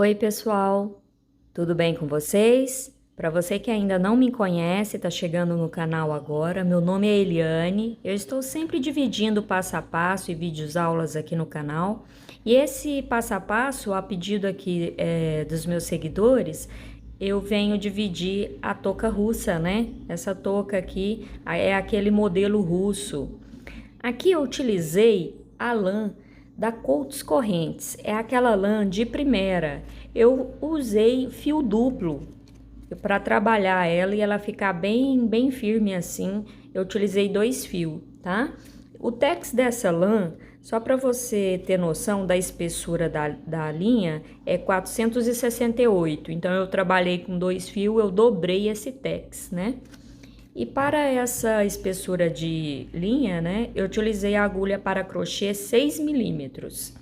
Oi, pessoal, tudo bem com vocês? Para você que ainda não me conhece, está chegando no canal agora, meu nome é Eliane, eu estou sempre dividindo passo a passo e vídeos aulas aqui no canal. E esse passo a passo, a pedido aqui dos meus seguidores, eu venho dividir a touca russa, né? Essa touca aqui é aquele modelo russo. Aqui eu utilizei a lã da Coats Correntes, é aquela lã de primeira. Eu usei fio duplo para trabalhar ela e ela ficar bem firme assim. Eu utilizei 2 fios, tá? O tex dessa lã, só para você ter noção da espessura da linha, é 468. Então eu trabalhei com 2 fios, eu dobrei esse tex, né? E para essa espessura de linha, né, eu utilizei a agulha para crochê 6 milímetros.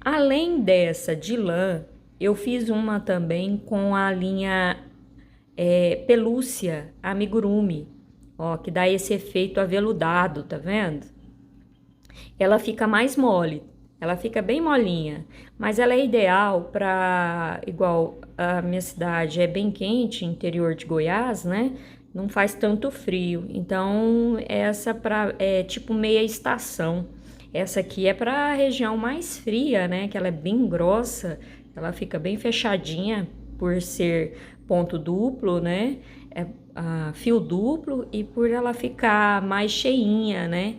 Além dessa de lã, eu fiz uma também com a linha pelúcia amigurumi, ó, que dá esse efeito aveludado, tá vendo? Ela fica mais mole, ela fica bem molinha, mas ela é ideal para, igual a minha cidade é bem quente, interior de Goiás, né? Não faz tanto frio, então essa é tipo meia estação. Essa aqui é para a região mais fria, né? Que ela é bem grossa, ela fica bem fechadinha por ser ponto duplo, né? Fio duplo e por ela ficar mais cheinha, né?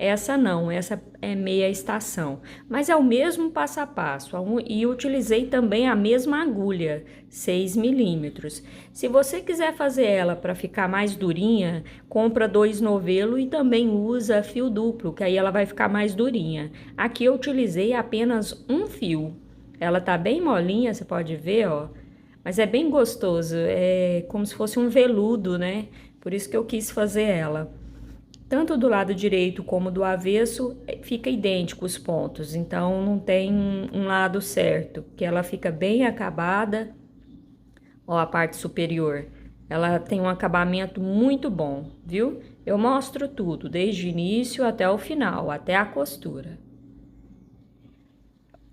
Essa não, essa é meia estação, mas é o mesmo passo a passo e utilizei também a mesma agulha, 6 milímetros. Se você quiser fazer ela para ficar mais durinha, compra 2 novelo e também usa fio duplo, que aí ela vai ficar mais durinha. Aqui eu utilizei apenas um fio, ela tá bem molinha, você pode ver, ó, mas é bem gostoso, é como se fosse um veludo, né? Por isso que eu quis fazer ela. Tanto do lado direito como do avesso fica idêntico os pontos, então não tem um lado certo, que ela fica bem acabada. Ó, a parte superior, ela tem um acabamento muito bom, viu? Eu mostro tudo, desde o início até o final, até a costura.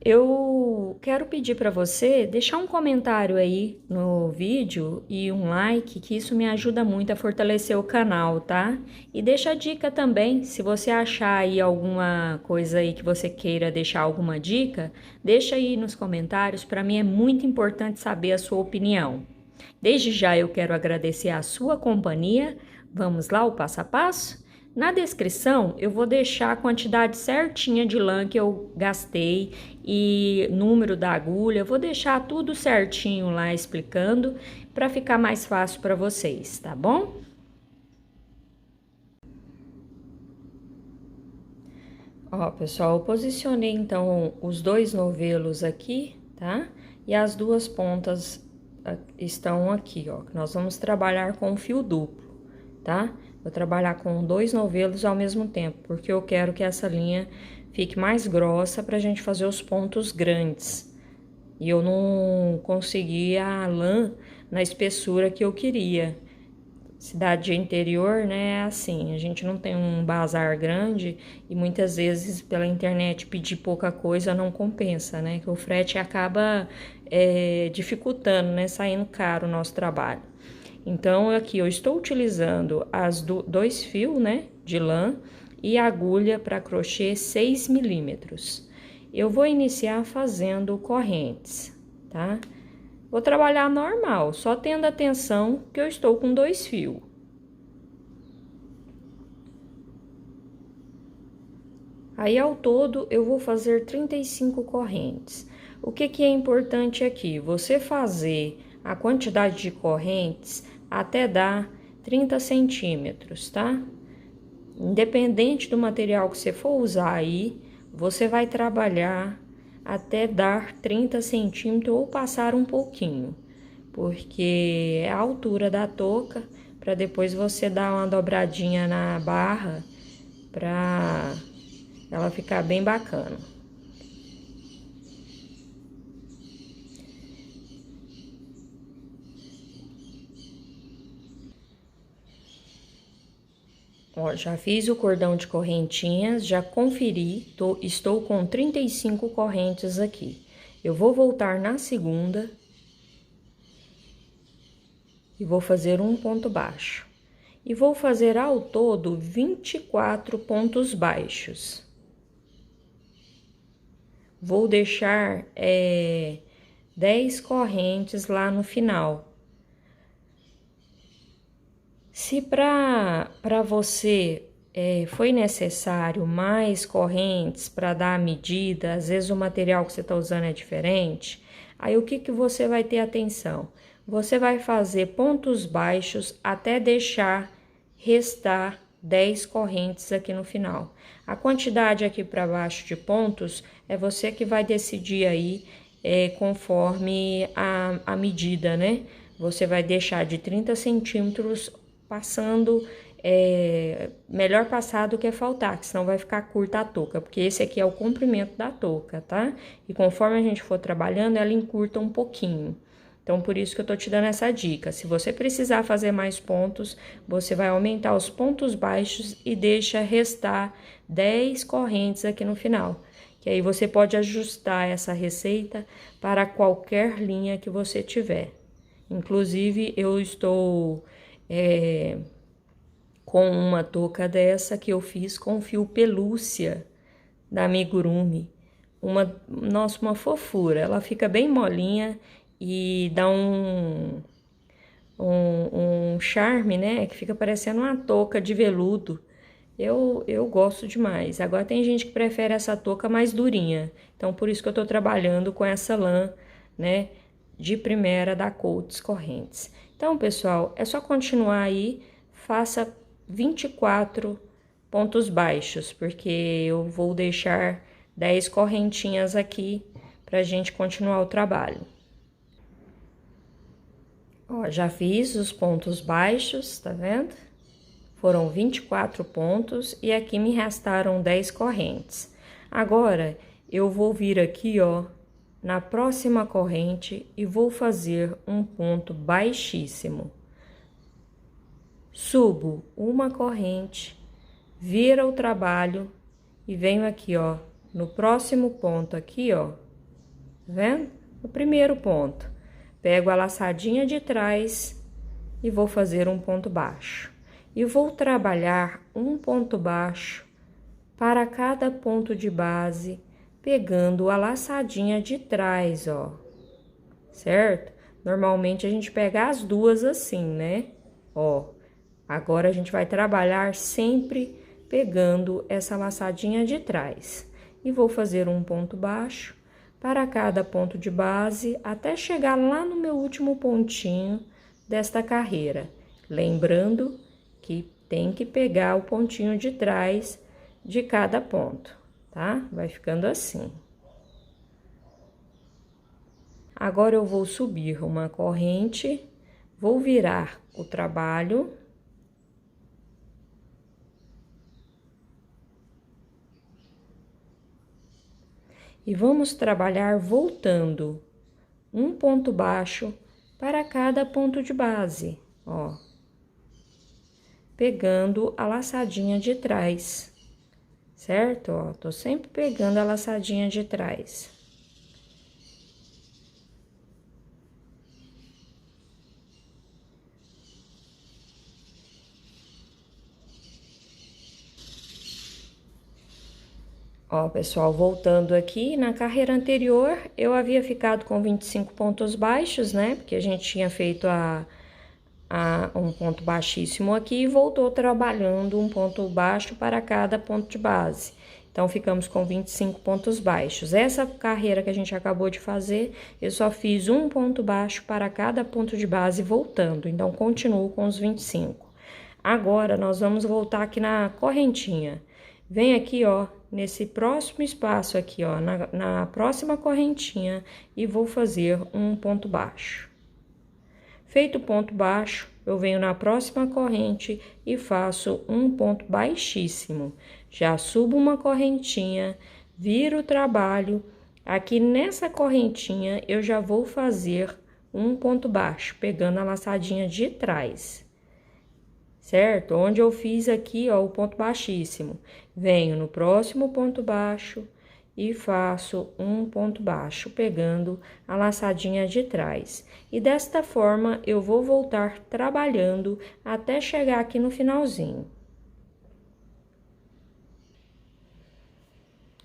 Eu quero pedir para você deixar um comentário aí no vídeo e um like, que isso me ajuda muito a fortalecer o canal, tá? E deixa a dica também, se você achar aí alguma coisa aí que você queira deixar alguma dica, deixa aí nos comentários, para mim é muito importante saber a sua opinião. Desde já eu quero agradecer a sua companhia. Vamos lá, o passo a passo? Na descrição eu vou deixar a quantidade certinha de lã que eu gastei e número da agulha, vou deixar tudo certinho lá explicando para ficar mais fácil para vocês, tá bom? Ó, pessoal, eu posicionei então os 2 novelos aqui, tá? E as 2 pontas estão aqui, ó, que nós vamos trabalhar com fio duplo, tá? Vou trabalhar com 2 novelos ao mesmo tempo, porque eu quero que essa linha fique mais grossa pra gente fazer os pontos grandes. E eu não consegui a lã na espessura que eu queria. Cidade interior, né, é assim, a gente não tem um bazar grande e muitas vezes pela internet pedir pouca coisa não compensa, né, que o frete acaba dificultando, né, saindo caro o nosso trabalho. Então, aqui eu estou utilizando as 2 fios, né, de lã e agulha para crochê 6 milímetros. Eu vou iniciar fazendo correntes, tá? Vou trabalhar normal, só tendo atenção que eu estou com 2 fios. Aí, ao todo, eu vou fazer 35 correntes. O que é importante aqui? Você fazer a quantidade de correntes até dar 30 centímetros, tá? Independente do material que você for usar aí, você vai trabalhar até dar 30 centímetros ou passar um pouquinho, porque é a altura da touca, para depois você dar uma dobradinha na barra, para ela ficar bem bacana. Ó, já fiz o cordão de correntinhas, já conferi, estou com 35 correntes aqui. Eu vou voltar na segunda e vou fazer um ponto baixo. E vou fazer ao todo 24 pontos baixos. Vou deixar 10 correntes lá no final. Se para você foi necessário mais correntes para dar a medida, às vezes o material que você está usando é diferente, aí o que você vai ter atenção? Você vai fazer pontos baixos até deixar restar 10 correntes aqui no final. A quantidade aqui para baixo de pontos é você que vai decidir aí conforme a medida, né? Você vai deixar de 30 centímetros passando, melhor passar do que faltar, que senão vai ficar curta a touca, porque esse aqui é o comprimento da touca, tá? E conforme a gente for trabalhando, ela encurta um pouquinho. Então, por isso que eu tô te dando essa dica. Se você precisar fazer mais pontos, você vai aumentar os pontos baixos e deixa restar 10 correntes aqui no final. Que aí você pode ajustar essa receita para qualquer linha que você tiver. Inclusive, eu estou com uma touca dessa que eu fiz com fio pelúcia da Amigurumi. Nossa, uma fofura. Ela fica bem molinha e dá um charme, né? Que fica parecendo uma touca de veludo. Eu gosto demais. Agora tem gente que prefere essa touca mais durinha. Então, por isso que eu tô trabalhando com essa lã, né? De primeira da Coats Correntes. Então, pessoal, é só continuar aí. Faça 24 pontos baixos, porque eu vou deixar 10 correntinhas aqui pra gente continuar o trabalho. Ó, já fiz os pontos baixos, tá vendo? Foram 24 pontos e aqui me restaram 10 correntes. Agora, eu vou vir aqui, ó, na próxima corrente e vou fazer um ponto baixíssimo. Subo uma corrente, vira o trabalho e venho aqui, ó, no próximo ponto aqui, ó, tá vendo? No primeiro ponto. Pego a laçadinha de trás e vou fazer um ponto baixo. E vou trabalhar um ponto baixo para cada ponto de base, pegando a laçadinha de trás, ó. Certo? Normalmente a gente pega as duas assim, né? Ó, agora a gente vai trabalhar sempre pegando essa laçadinha de trás. E vou fazer um ponto baixo para cada ponto de base, até chegar lá no meu último pontinho desta carreira. Lembrando que tem que pegar o pontinho de trás de cada ponto, tá? Vai ficando assim. Agora eu vou subir uma corrente, vou virar o trabalho. E vamos trabalhar voltando um ponto baixo para cada ponto de base, ó. Pegando a laçadinha de trás, certo? Ó, tô sempre pegando a laçadinha de trás. Ó, pessoal, voltando aqui, na carreira anterior, eu havia ficado com 25 pontos baixos, né? Porque a gente tinha feito um ponto baixíssimo aqui e voltou trabalhando um ponto baixo para cada ponto de base. Então, ficamos com 25 pontos baixos. Essa carreira que a gente acabou de fazer, eu só fiz um ponto baixo para cada ponto de base voltando. Então, continuo com os 25. Agora, nós vamos voltar aqui na correntinha. Vem aqui, ó, nesse próximo espaço aqui, ó, na próxima correntinha e vou fazer um ponto baixo. Feito o ponto baixo, eu venho na próxima corrente e faço um ponto baixíssimo. Já subo uma correntinha, viro o trabalho. Aqui nessa correntinha, eu já vou fazer um ponto baixo, pegando a laçadinha de trás. Certo? Onde eu fiz aqui, ó, o ponto baixíssimo. Venho no próximo ponto baixo e faço um ponto baixo, pegando a laçadinha de trás. E desta forma, eu vou voltar trabalhando até chegar aqui no finalzinho.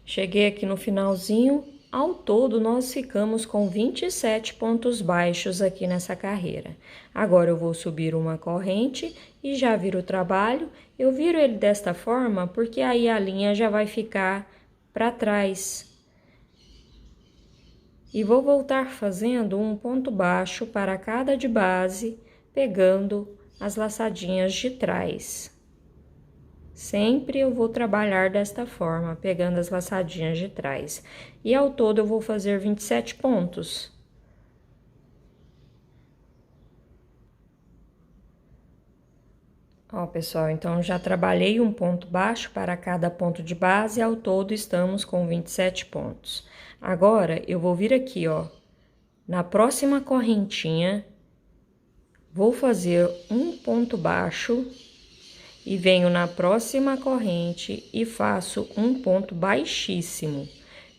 Cheguei aqui no finalzinho, ao todo nós ficamos com 27 pontos baixos aqui nessa carreira. Agora eu vou subir uma corrente e já viro o trabalho. Eu viro ele desta forma porque aí a linha já vai ficar para trás. E vou voltar fazendo um ponto baixo para cada de base, pegando as laçadinhas de trás. Sempre eu vou trabalhar desta forma, pegando as laçadinhas de trás. E ao todo eu vou fazer 27 pontos. Ó, pessoal, então já trabalhei um ponto baixo para cada ponto de base, ao todo estamos com 27 pontos. Agora, eu vou vir aqui, ó, na próxima correntinha, vou fazer um ponto baixo e venho na próxima corrente e faço um ponto baixíssimo.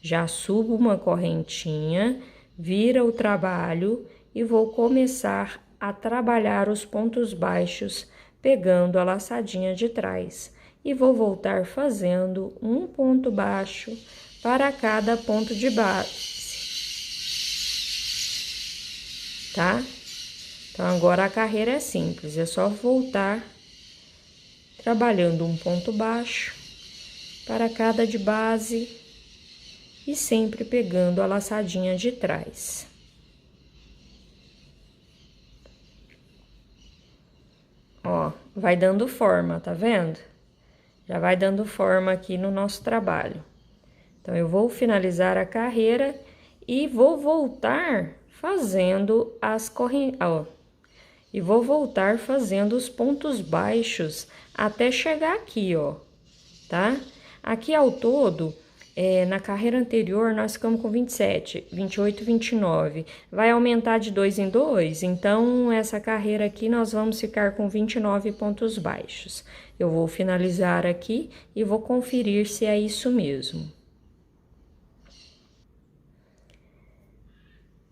Já subo uma correntinha, vira o trabalho e vou começar a trabalhar os pontos baixos, pegando a laçadinha de trás. E vou voltar fazendo um ponto baixo para cada ponto de base, tá? Então, agora a carreira é simples, é só voltar trabalhando um ponto baixo para cada de base e sempre pegando a laçadinha de trás. Ó, vai dando forma, tá vendo? Já vai dando forma aqui no nosso trabalho. Então, eu vou finalizar a carreira e vou voltar fazendo as correntes, ó. E vou voltar fazendo os pontos baixos até chegar aqui, ó, tá? Aqui ao todo, na carreira anterior, nós ficamos com 27, 28, 29. Vai aumentar de 2 em 2, então essa carreira aqui nós vamos ficar com 29 pontos baixos. Eu vou finalizar aqui e vou conferir se é isso mesmo.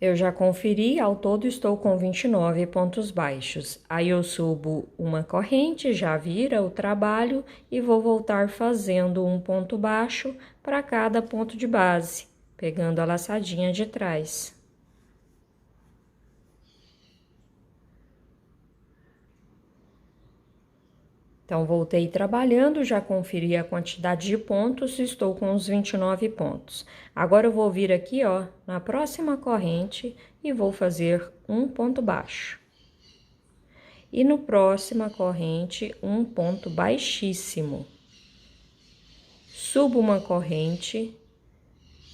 Eu já conferi, ao todo estou com 29 pontos baixos. Aí eu subo uma corrente, já vira o trabalho e vou voltar fazendo um ponto baixo para cada ponto de base, pegando a laçadinha de trás. Então, voltei trabalhando, já conferi a quantidade de pontos, estou com os 29 pontos. Agora, eu vou vir aqui, ó, na próxima corrente e vou fazer um ponto baixo. E no próxima corrente, um ponto baixíssimo. Subo uma corrente,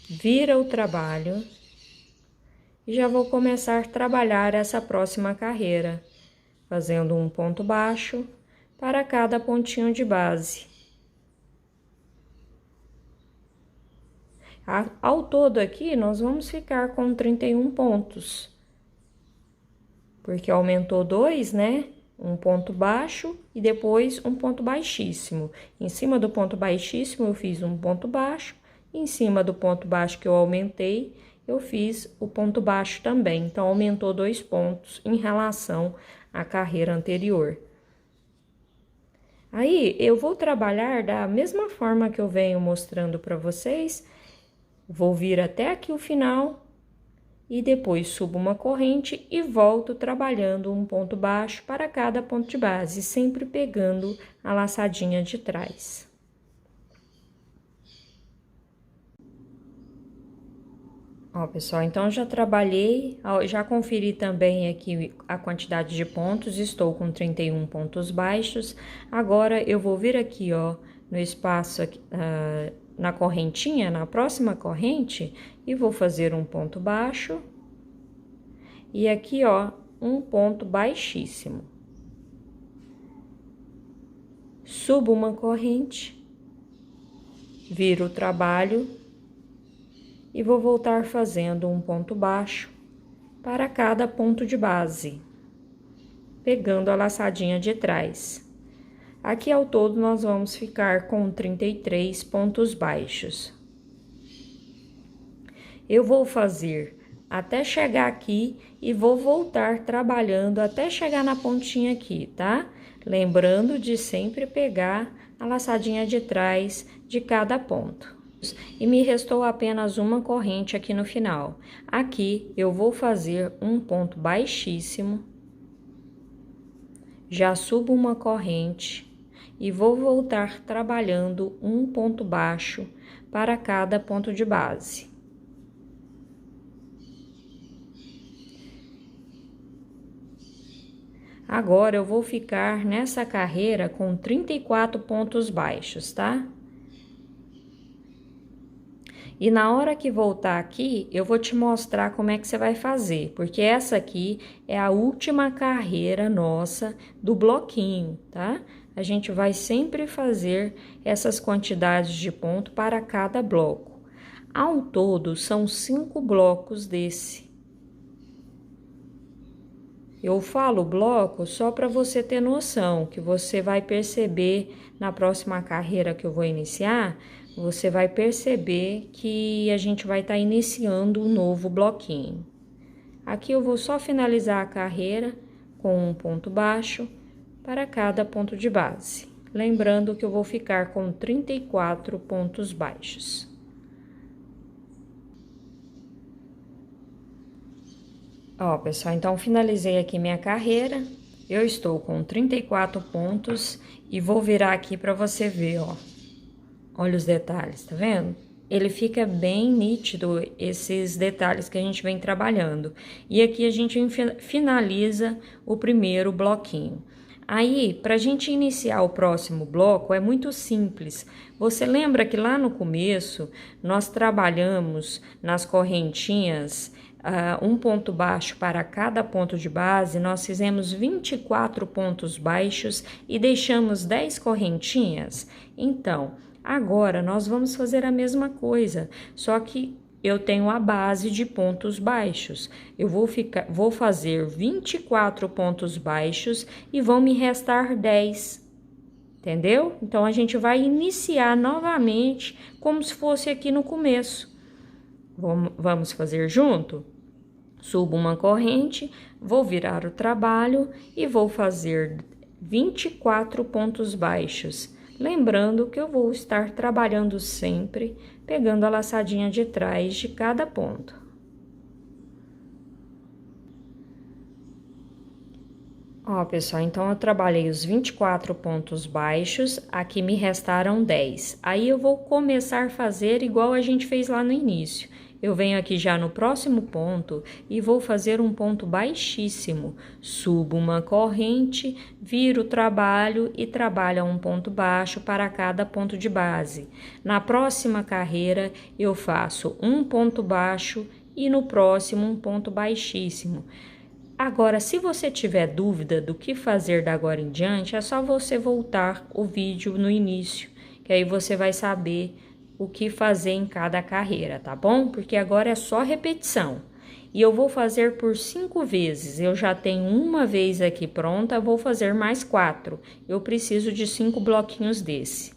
vira o trabalho e já vou começar a trabalhar essa próxima carreira, fazendo um ponto baixo para cada pontinho de base. Ao todo aqui, nós vamos ficar com 31 pontos. Porque aumentou 2, né? Um ponto baixo e depois um ponto baixíssimo. Em cima do ponto baixíssimo, eu fiz um ponto baixo. Em cima do ponto baixo que eu aumentei, eu fiz o ponto baixo também. Então, aumentou 2 pontos em relação à carreira anterior. Aí, eu vou trabalhar da mesma forma que eu venho mostrando para vocês. Vou vir até aqui o final e depois subo uma corrente e volto trabalhando um ponto baixo para cada ponto de base, sempre pegando a laçadinha de trás. Ó, pessoal, então já trabalhei, já conferi também aqui a quantidade de pontos, estou com 31 pontos baixos. Agora, eu vou vir aqui, ó, no espaço, aqui, na correntinha, na próxima corrente, e vou fazer um ponto baixo. E aqui, ó, um ponto baixíssimo. Subo uma corrente, viro o trabalho e vou voltar fazendo um ponto baixo para cada ponto de base, pegando a laçadinha de trás. Aqui ao todo nós vamos ficar com 33 pontos baixos. Eu vou fazer até chegar aqui e vou voltar trabalhando até chegar na pontinha aqui, tá? Lembrando de sempre pegar a laçadinha de trás de cada ponto. E me restou apenas uma corrente aqui no final. Aqui eu vou fazer um ponto baixíssimo, já subo uma corrente e vou voltar trabalhando um ponto baixo para cada ponto de base. Agora eu vou ficar nessa carreira com 34 pontos baixos, tá? E na hora que voltar aqui, eu vou te mostrar como é que você vai fazer, porque essa aqui é a última carreira nossa do bloquinho, tá? A gente vai sempre fazer essas quantidades de ponto para cada bloco. Ao todo, são 5 blocos desse. Eu falo bloco só para você ter noção, que você vai perceber na próxima carreira que eu vou iniciar, você vai perceber que a gente vai estar iniciando um novo bloquinho. Aqui eu vou só finalizar a carreira com um ponto baixo para cada ponto de base. Lembrando que eu vou ficar com 34 pontos baixos. Ó, pessoal, então finalizei aqui minha carreira. Eu estou com 34 pontos e vou virar aqui para você ver, ó. Olha os detalhes, tá vendo? Ele fica bem nítido, esses detalhes que a gente vem trabalhando. E aqui a gente finaliza o primeiro bloquinho. Aí, pra gente iniciar o próximo bloco, é muito simples. Você lembra que lá no começo, nós trabalhamos nas correntinhas um ponto baixo para cada ponto de base, nós fizemos 24 pontos baixos e deixamos 10 correntinhas? Então, agora nós vamos fazer a mesma coisa, só que eu tenho a base de pontos baixos. Eu vou fazer 24 pontos baixos e vão me restar 10. Entendeu? Então, a gente vai iniciar novamente como se fosse aqui no começo. Vamos fazer junto? Subo uma corrente, vou virar o trabalho e vou fazer 24 pontos baixos. Lembrando que eu vou estar trabalhando sempre, pegando a laçadinha de trás de cada ponto. Ó, pessoal, então eu trabalhei os 24 pontos baixos, aqui me restaram 10. Aí eu vou começar a fazer igual a gente fez lá no início. Eu venho aqui já no próximo ponto e vou fazer um ponto baixíssimo. Subo uma corrente, viro o trabalho e trabalho um ponto baixo para cada ponto de base. Na próxima carreira, eu faço um ponto baixo e no próximo um ponto baixíssimo. Agora, se você tiver dúvida do que fazer da agora em diante, é só você voltar o vídeo no início, que aí você vai saber o que fazer em cada carreira, tá bom? Porque agora é só repetição. E eu vou fazer por 5 vezes. Eu já tenho uma vez aqui pronta, vou fazer mais 4. Eu preciso de 5 bloquinhos desse,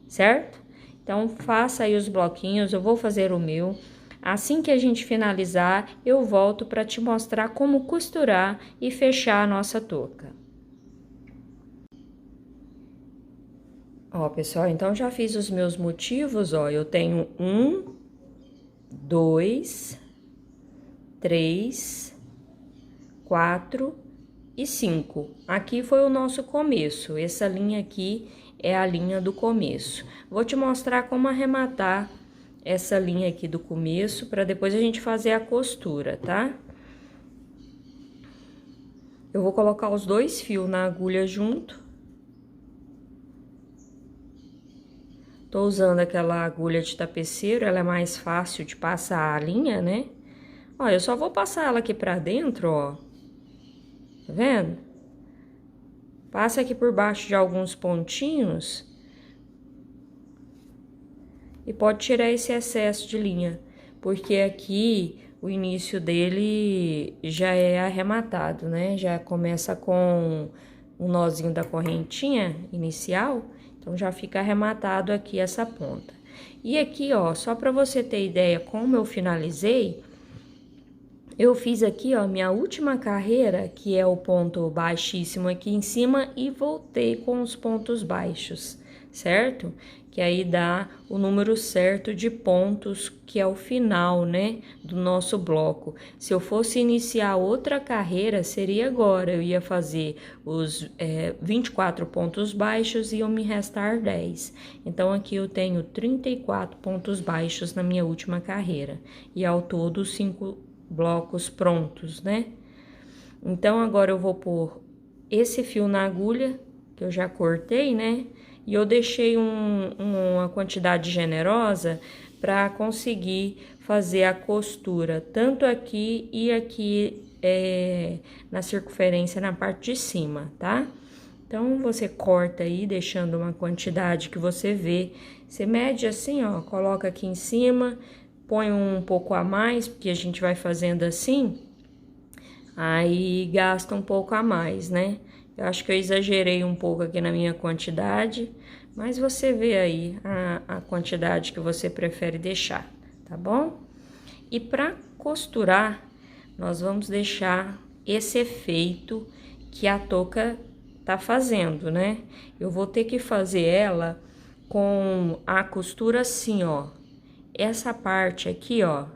certo? Então, faça aí os bloquinhos, eu vou fazer o meu. Assim que a gente finalizar, eu volto para te mostrar como costurar e fechar a nossa touca. Ó, pessoal, então já fiz os meus motivos, ó, eu tenho 1, 2, 3, 4 e 5. Aqui foi o nosso começo, essa linha aqui é a linha do começo. Vou te mostrar como arrematar essa linha aqui do começo, para depois a gente fazer a costura, tá? Eu vou colocar os 2 fios na agulha junto. Tô usando aquela agulha de tapeceiro, ela é mais fácil de passar a linha, né? Ó, eu só vou passar ela aqui pra dentro, ó. Tá vendo? Passa aqui por baixo de alguns pontinhos. E pode tirar esse excesso de linha, porque aqui o início dele já é arrematado, né? Já começa com um nozinho da correntinha inicial. Então, já fica arrematado aqui essa ponta. E aqui, ó, só para você ter ideia como eu finalizei, eu fiz aqui, ó, minha última carreira, que é o ponto baixíssimo aqui em cima, e voltei com os pontos baixos, certo? Que aí dá o número certo de pontos, que é o final, né, do nosso bloco. Se eu fosse iniciar outra carreira, seria agora. Eu ia fazer os 24 pontos baixos e iam me restar 10. Então, aqui eu tenho 34 pontos baixos na minha última carreira. E ao todo, 5 blocos prontos, né? Então, agora eu vou pôr esse fio na agulha, que eu já cortei, né? E eu deixei uma quantidade generosa para conseguir fazer a costura, tanto aqui e aqui na circunferência, na parte de cima, tá? Então, você corta aí, deixando uma quantidade que você vê. Você mede assim, ó, coloca aqui em cima, põe um pouco a mais, porque a gente vai fazendo assim, aí gasta um pouco a mais, né? Eu acho que eu exagerei um pouco aqui na minha quantidade, mas você vê aí a quantidade que você prefere deixar, tá bom? E para costurar, nós vamos deixar esse efeito que a touca tá fazendo, né? Eu vou ter que fazer ela com a costura assim, ó. Essa parte aqui, ó,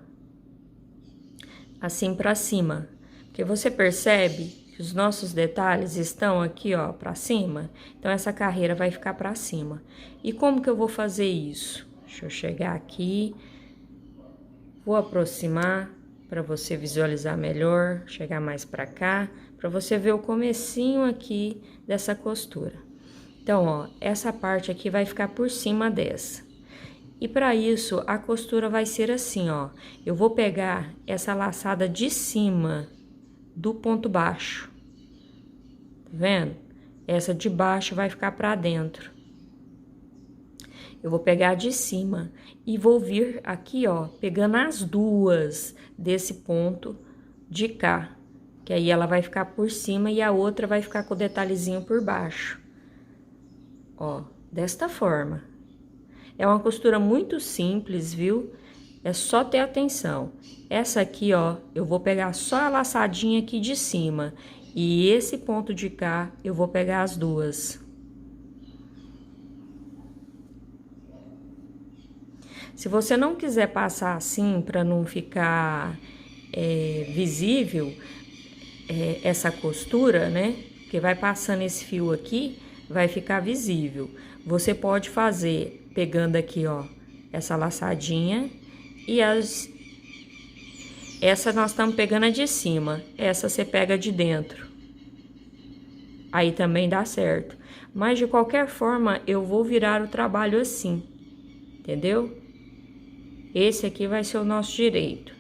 assim pra cima, porque você percebe que os nossos detalhes estão aqui, ó, pra cima, então essa carreira vai ficar pra cima. E como que eu vou fazer isso? Deixa eu chegar aqui, vou aproximar para você visualizar melhor, chegar mais pra cá, para você ver o comecinho aqui dessa costura. Então, ó, essa parte aqui vai ficar por cima dessa. E para isso, a costura vai ser assim, ó. Eu vou pegar essa laçada de cima do ponto baixo. Tá vendo? Essa de baixo vai ficar para dentro. Eu vou pegar de cima e vou vir aqui, ó, pegando as duas desse ponto de cá. Que aí ela vai ficar por cima e a outra vai ficar com o detalhezinho por baixo. Ó, desta forma. É uma costura muito simples, viu? É só ter atenção. Essa aqui, ó, eu vou pegar só a laçadinha aqui de cima. E esse ponto de cá, eu vou pegar as duas. Se você não quiser passar assim, para não ficar visível essa costura, né? Porque vai passando esse fio aqui, vai ficar visível. Você pode fazer pegando aqui, ó, essa laçadinha e essa nós estamos pegando a de cima, essa você pega de dentro. Aí também dá certo. Mas de qualquer forma, eu vou virar o trabalho assim, entendeu? Esse aqui vai ser o nosso direito.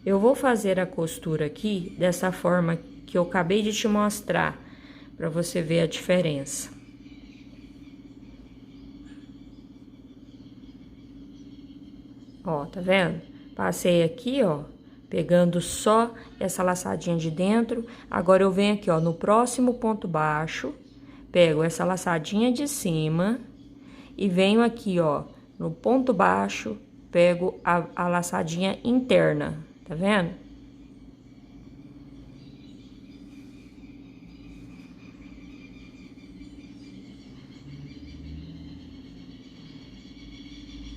Eu vou fazer a costura aqui dessa forma que eu acabei de te mostrar, para você ver a diferença. Ó, tá vendo? Passei aqui, ó, pegando só essa laçadinha de dentro. Agora, eu venho aqui, ó, no próximo ponto baixo, pego essa laçadinha de cima e venho aqui, ó, no ponto baixo, pego a laçadinha interna, tá vendo?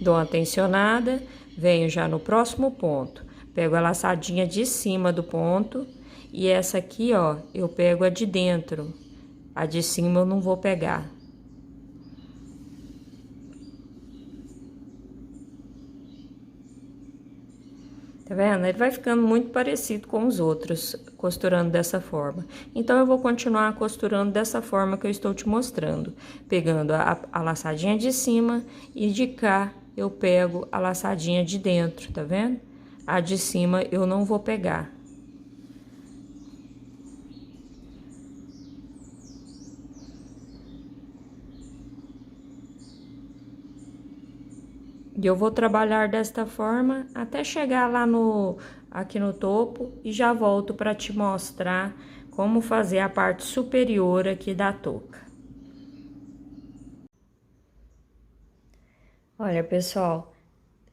Dou uma tensionada, venho já no próximo ponto, pego a laçadinha de cima do ponto e essa aqui, ó, eu pego a de dentro, a de cima eu não vou pegar. Tá vendo? Ele vai ficando muito parecido com os outros, costurando dessa forma. Então, eu vou continuar costurando dessa forma que eu estou te mostrando. Pegando a laçadinha de cima e de cá eu pego a laçadinha de dentro, tá vendo? A de cima eu não vou pegar. E eu vou trabalhar desta forma até chegar lá aqui no topo e já volto para te mostrar como fazer a parte superior aqui da touca. Olha, pessoal,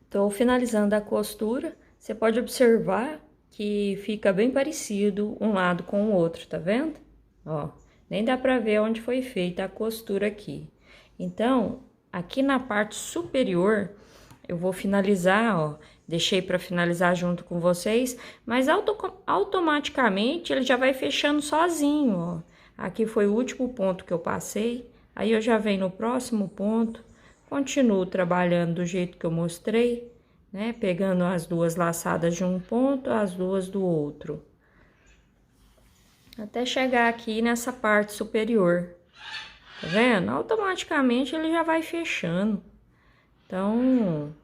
estou finalizando a costura. Você pode observar que fica bem parecido um lado com o outro, tá vendo? Ó, nem dá pra ver onde foi feita a costura aqui. Então, aqui na parte superior, eu vou finalizar, ó. Deixei para finalizar junto com vocês, mas automaticamente ele já vai fechando sozinho, ó. Aqui foi o último ponto que eu passei, aí eu já venho no próximo ponto, continuo trabalhando do jeito que eu mostrei, né? Pegando as duas laçadas de um ponto, as duas do outro. Até chegar aqui nessa parte superior, tá vendo? Automaticamente ele já vai fechando. Então,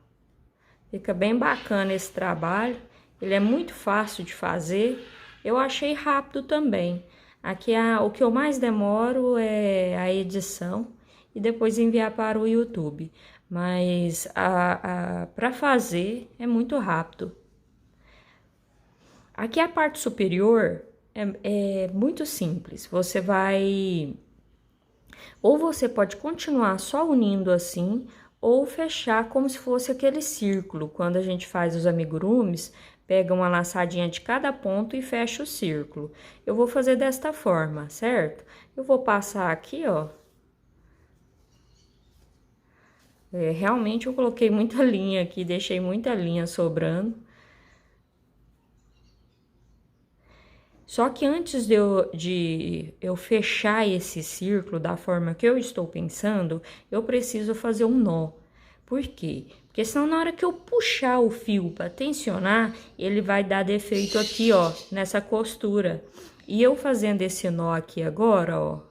fica bem bacana esse trabalho. Ele é muito fácil de fazer. Eu achei rápido também. Aqui o que eu mais demoro é a edição e depois enviar para o YouTube. Mas para fazer é muito rápido. Aqui a parte superior é muito simples. Você vai... Ou você pode continuar só unindo assim, ou fechar como se fosse aquele círculo. Quando a gente faz os amigurumis, pega uma laçadinha de cada ponto e fecha o círculo. Eu vou fazer desta forma, certo? Eu vou passar aqui, ó. Realmente eu coloquei muita linha aqui, deixei muita linha sobrando. Só que antes de eu fechar esse círculo da forma que eu estou pensando, eu preciso fazer um nó. Por quê? Porque senão na hora que eu puxar o fio para tensionar, ele vai dar defeito aqui, ó, nessa costura. E eu fazendo esse nó aqui agora, ó,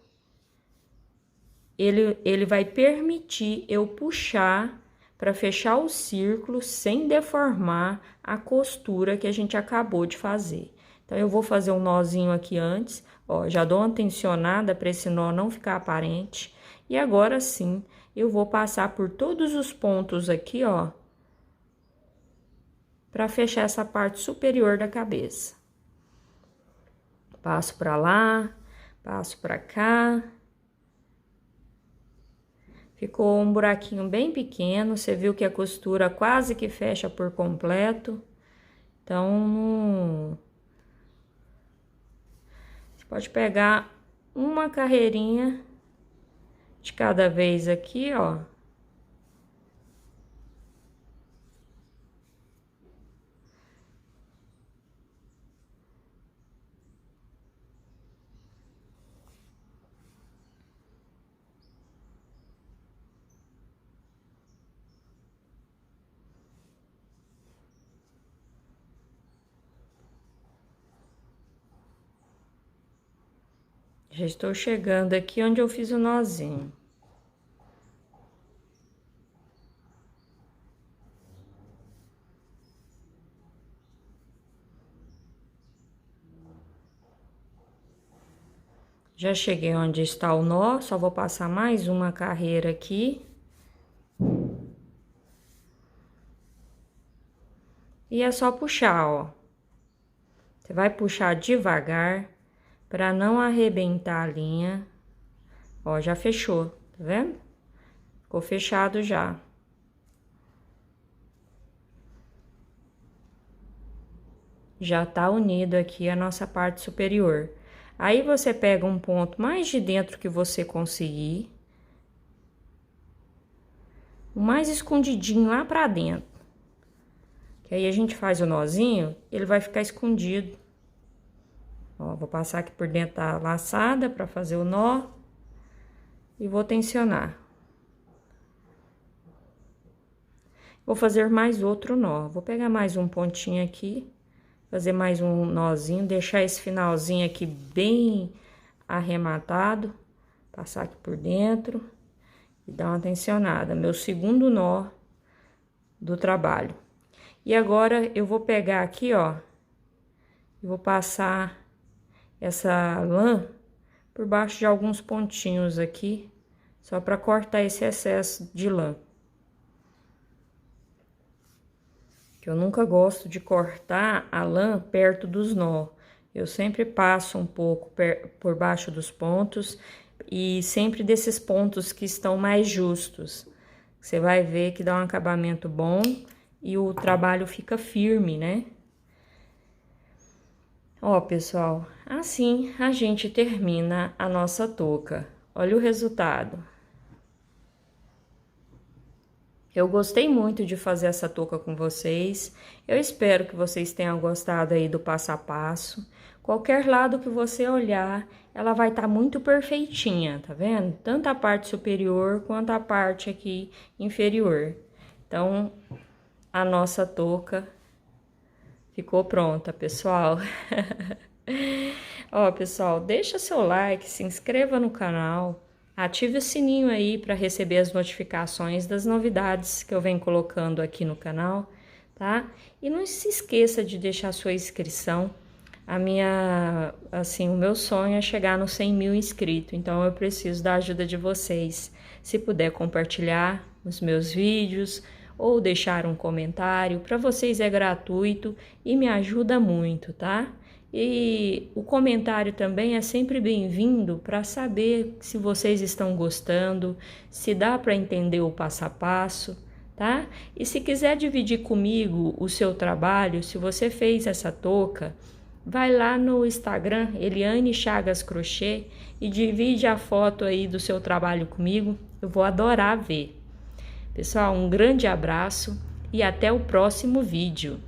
ele vai permitir eu puxar para fechar o círculo sem deformar a costura que a gente acabou de fazer. Então, eu vou fazer um nozinho aqui antes, ó, já dou uma tensionada para esse nó não ficar aparente. E agora sim, eu vou passar por todos os pontos aqui, ó, para fechar essa parte superior da cabeça. Passo para lá, passo para cá. Ficou um buraquinho bem pequeno, você viu que a costura quase que fecha por completo. Então, pode pegar uma carreirinha de cada vez aqui, ó. Já estou chegando aqui onde eu fiz o nozinho. Já cheguei onde está o nó, só vou passar mais uma carreira aqui. E é só puxar, ó. Você vai puxar devagar para não arrebentar a linha. Ó, já fechou, tá vendo? Ficou fechado já. Já tá unido aqui a nossa parte superior. Aí, você pega um ponto mais de dentro que você conseguir. O mais escondidinho lá pra dentro. Que aí a gente faz o nozinho, ele vai ficar escondido. Ó, vou passar aqui por dentro da laçada pra fazer o nó. E vou tensionar. Vou fazer mais outro nó. Vou pegar mais um pontinho aqui. Fazer mais um nozinho, deixar esse finalzinho aqui bem arrematado. Passar aqui por dentro e dar uma tensionada. Meu segundo nó do trabalho. E agora, eu vou pegar aqui, ó. E vou passar essa lã por baixo de alguns pontinhos aqui. Só para cortar esse excesso de lã. Que eu nunca gosto de cortar a lã perto dos nó. Eu sempre passo um pouco por baixo dos pontos e sempre desses pontos que estão mais justos, Você vai ver que dá um acabamento bom e o trabalho fica firme, né? Ó, pessoal, assim a gente termina a nossa touca. Olha o resultado. Eu gostei muito de fazer essa touca com vocês. Eu espero que vocês tenham gostado aí do passo a passo. Qualquer lado que você olhar, ela vai estar muito perfeitinha, tá vendo? Tanto a parte superior quanto a parte aqui inferior. Então, a nossa touca ficou pronta, pessoal. Ó, pessoal, deixa seu like, se inscreva no canal. Ative o sininho aí para receber as notificações das novidades que eu venho colocando aqui no canal, tá? E não se esqueça de deixar sua inscrição. O meu sonho é chegar nos 100 mil inscritos, então eu preciso da ajuda de vocês. Se puder compartilhar os meus vídeos ou deixar um comentário, para vocês é gratuito e me ajuda muito, tá? E o comentário também é sempre bem-vindo para saber se vocês estão gostando, se dá para entender o passo a passo, tá? E se quiser dividir comigo o seu trabalho, se você fez essa touca, vai lá no Instagram, Eliane Chagas Crochê, e divide a foto aí do seu trabalho comigo, eu vou adorar ver. Pessoal, um grande abraço e até o próximo vídeo.